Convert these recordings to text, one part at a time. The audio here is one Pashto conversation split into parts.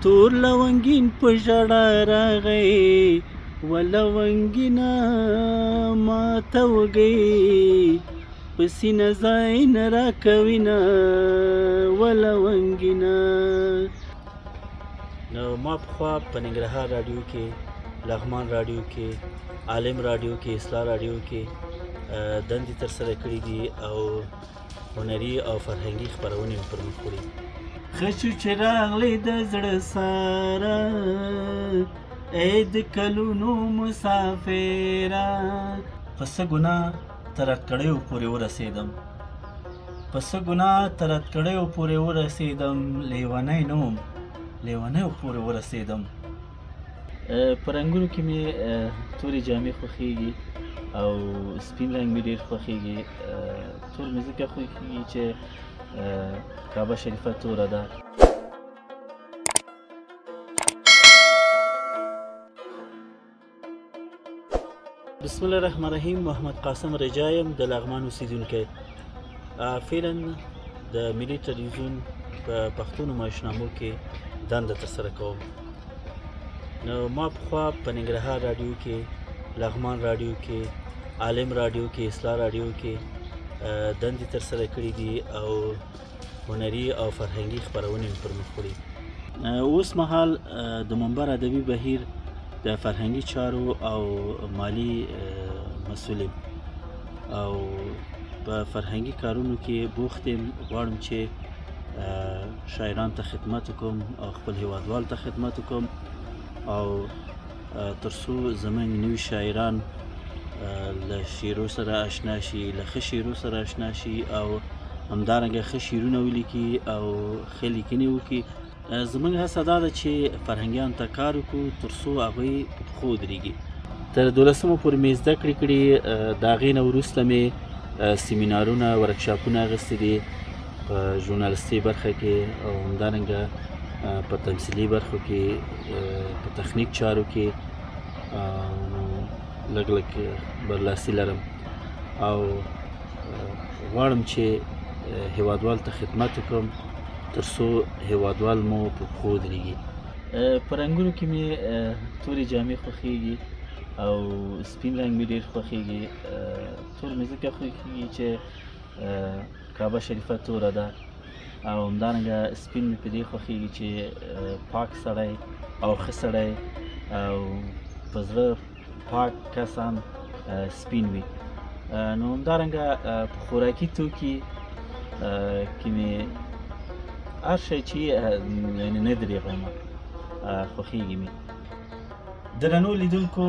تور لونګین په ژړا راغی ولونګینه ماته وږی په سینه ځای نه راکوینه ولونګینه. نو ما پخوا په ننګرهار راډیو کې، لغمان راډیو کې، عالم راډیو کې، اصلاح راډیو کې دندې ترسره کړي دي او هنري او فرهنګي خپرونې مې پرمخ وړي. ښه شو چې راغلی د زړه ساره ای د کلونو مسافره، په څه ګناه تر اټکړیو پورې ورسېدم، په څه ګناه تر اټکړیو پورې ورسېدم، لیونی نه وم لیونیو پورې ورسېدم. په رنګونو کې مې تورې جامې خوښېږي او سپین رنګ مې ډېر خوښېږي. تور مې ځکه خوښېږي چې کعبه شریفه توره ده. بسم الله الرحمن الرحیم. محمد قاسم رجا یم، د لغمان اوسېدونکی. فعلا د ملي ټلویزیون په پښتو نمایشنامو کې دنده ترسره کوم. نو ما پخوا په ننګرهار راډیو کې، لغمان راډیو کې، عالم راډیو کې، اصلاح راډیو کې دندې ترسره کړي دي او هنري او فرهنګي خپرونې مې پرمخ وړي. اوس مهال د منبر ادبي بهیر د فرهنګي چارو او مالی مسؤل یم او په فرهنګي کارونو کې بوخت یم. غواړم چې شاعران ته خدمت وکړم او خپل هیوادوال ته خدمت وکړم او تر څو زموږ نوي شاعران له شعرو سره اشنا شي، له ښه شعرو سره اشنا شي او همدارنګه ښه شعرونه ولیکي او ښه لیکنې وکړي. زموږ هڅه دا ده چې فرهنګیانو ته کار وکړو تر څو هغوی په پښو ودرېږي. تر 12مه پورې مې زده کړې کړي. د هغې نه وروسته مې سیمینارونه، ورکشاپونه اخیستي دي په ژورنالستۍ برخه کې او همدارنګه په تمثیلي برخو کې، په تخنیک چارو کې لږ لږ برلاسي لرم او غواړم چې هیوادوال ته خدمت وکړم تر څو هیوادوال مو په پښو ودرېږي. په رنګونو کې مې تورې جامې خوښېږي او سپین رنګ مې ډېر خوښېږي. تور مې ځکه خوښېږي چې کعبه شریفه توره ده او همدارنګه سپین مې په دې خوښېږي چې پاک سړی او ښه سړی او په زړه پاک کسان سپین وي. نو همدارنګه په خوراکي توکي کې مې هر شی چې یعنې نه درېږم خوښېږي مې. درنو لیدونکو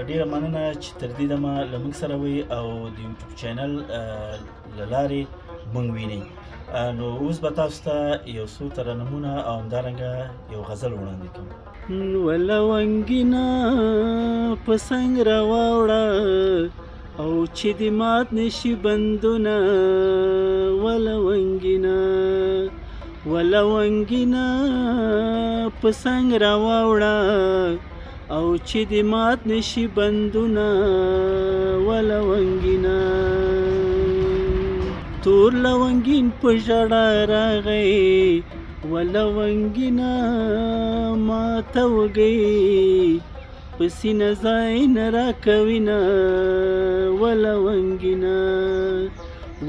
ډېره مننه چې تر دې دمه له موږ سره وئ او د یوټیوب چینل له لارې موږ وینئ. نو اوس به تاسو ته یو څو ترنمونه او همدارنګه یو غزل وړاندې کوم. ولونګینه په څنګ راواوړه او چې دې مات نشي بندونه، ولونګینه ولونګینه په څنګ راواوړه او چې دې مات نشي بندونه، ولونګینه تور لونګین په ژړا راغی ولونګینه ماته وږی په سینه ځای نه راکوینه، ولونګینه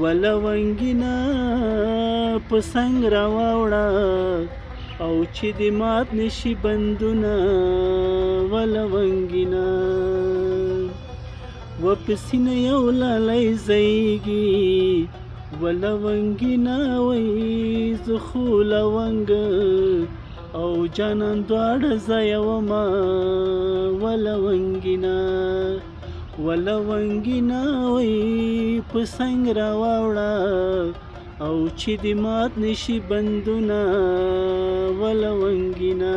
ولونګینه په څنګ راواوړه او چې دې مات نشي بندونه، ولونګینه و په سینه یو لالی ځایږي، ولونګینه وایي زه خو لونګه او جانان دواړه ځایه ومه، ولونګینه ولونګینه وایي په څنګ راواوړه او چې دې مات نشي بندونه، ولونګینه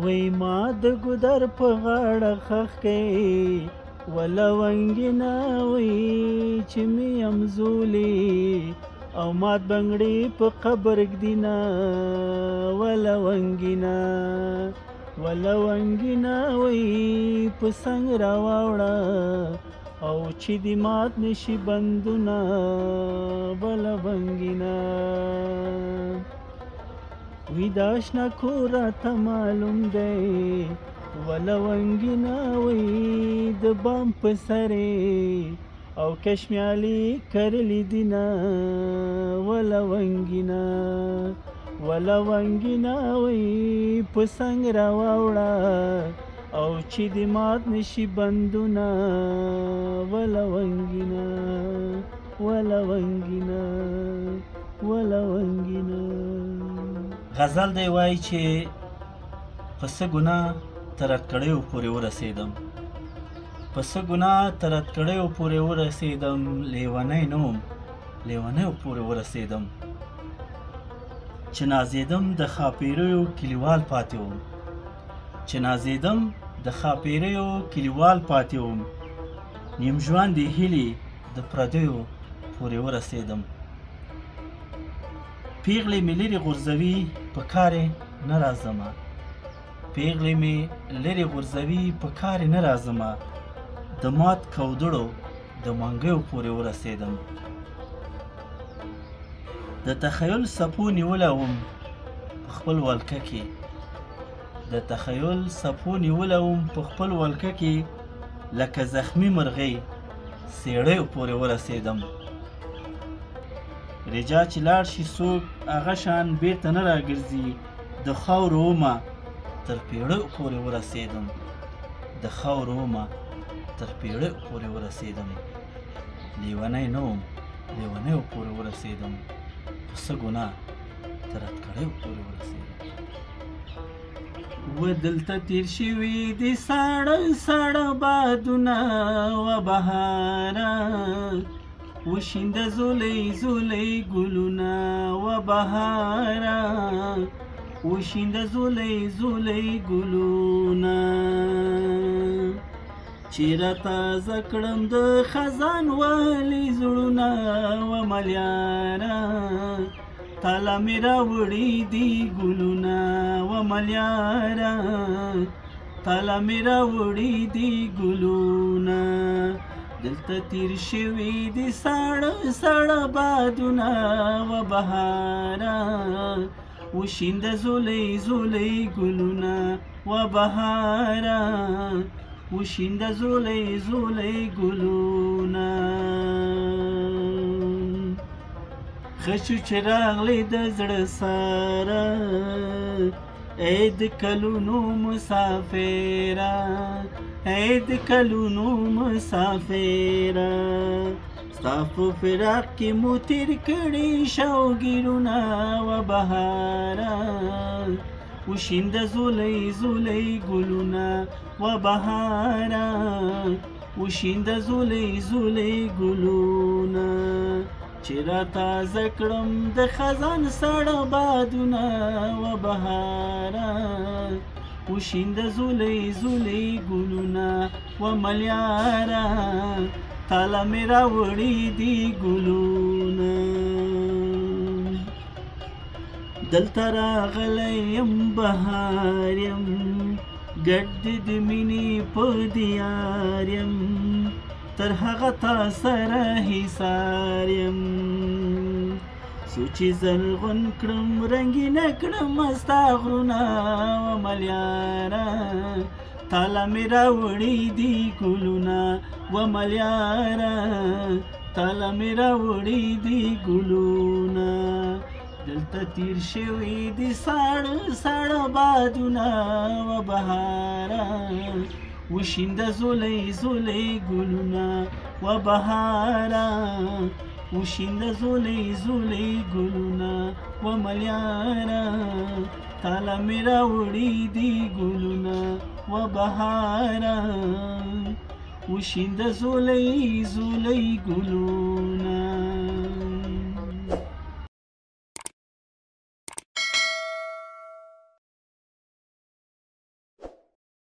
وای ما د ګودر په غاړه خښ کړې، ولونګینه وایي چې مې امزولي او مات بنګړې په قبر ږدینه، ولونګینه ولونګینه وایي په څنګ راواوړه او چې دې مات نشي بندونه، ولونګینه وی د اشنا کور راته معلوم دی ولونګینا وی د بام په سرې او کشمیالي کرلی دینا ولونګینا وی په څنګ راواوړه او چې د مات نشي بندونه ولونګینا غزل دی وایي چې په څه ګناه تر اټکړیو پورې ورسېدم په څه ګناه تر اټکړیو پورې ورسېدم لیونی نه وم لیونیو پورې ورسېدم چې نازېدم د ښاپېریو کلیوال پاتې وم چې نازېدم د ښاپېریو کلیوال پاتې وم نیم ژوندې هیلې د پردیو پورې ورسېدم پیغلې مې لرې غورځوي په کارې نه راځمه پیغلې مې لرې غورځوي په کارې نه راځمه د مات کودړو د منګیو پورې ورسېدم د تخیل څپو نیولی وم په خپل ولکه کې د تخیل څپو نیولی وم په خپل ولکه کې لکه زخمي مرغۍ څېړیو پورې ورسېدم رجا چې لاړ شي څوک هغه شان بیرته نه راګرځي د خاورو ومه تر پیړیو پورې ورسېدم د خاورو ومه تر پیړیو پورې ورسېدم لیونی نه وم لیونیو پورې ورسېدم په څه ګناه تر اټکړیو پورې ورسېدم و دلته تیر شوي دي ساړه ساړه بادونه و بهاره وشینده زولی زولی ګلونه و بهاره وشینده زولی زولی ګلونه چې راتازه کړم د خزان والي زړونه و ملیاره تاله مې راوړي دي ګلونه و ملیاره تاله مې راوړي دي ګلونه دلته تیر شوي دي ساړه ساړه بادونه و بهاره وشینده زولی زولی ګلونه و بهاره وشینده زولی زولی ګلونه خشو چې راغلی د زړه ساره ای د کلونو مسافره ای د کلونو مسافره ستا په فراق کې مو تیر کړي شوګیرونه و بهاره وشینده زولی زولی ګلونه و بهاره وشینده زولی زولی ګلونه چې راتازه کړم د خزان ساړه بادونه و بهاره وشینده زولی زولی ګلونه و ملیاره تاله مې راوړي دي ګلونه دلته راغلی یم بهار یم ګډ د مینې په دیار یم تر هغه تا سره حصار یم سوچې زرغون کړم رنګینه کړم ستا غرونه و ملیاره تاله مې راوړي دي ګلونه و ملیاره تاله مې راوړي دي ګلونه دلته تیر شوي دي ساړه ساړه بادونه و بهاره وشینده زولی زولی ګلونه و بهاره وشینده زولی زولی ګلونه و ملیاره تاله مې راوړي دي ګلونه و بهاره وشینده زولی زولی ګلونه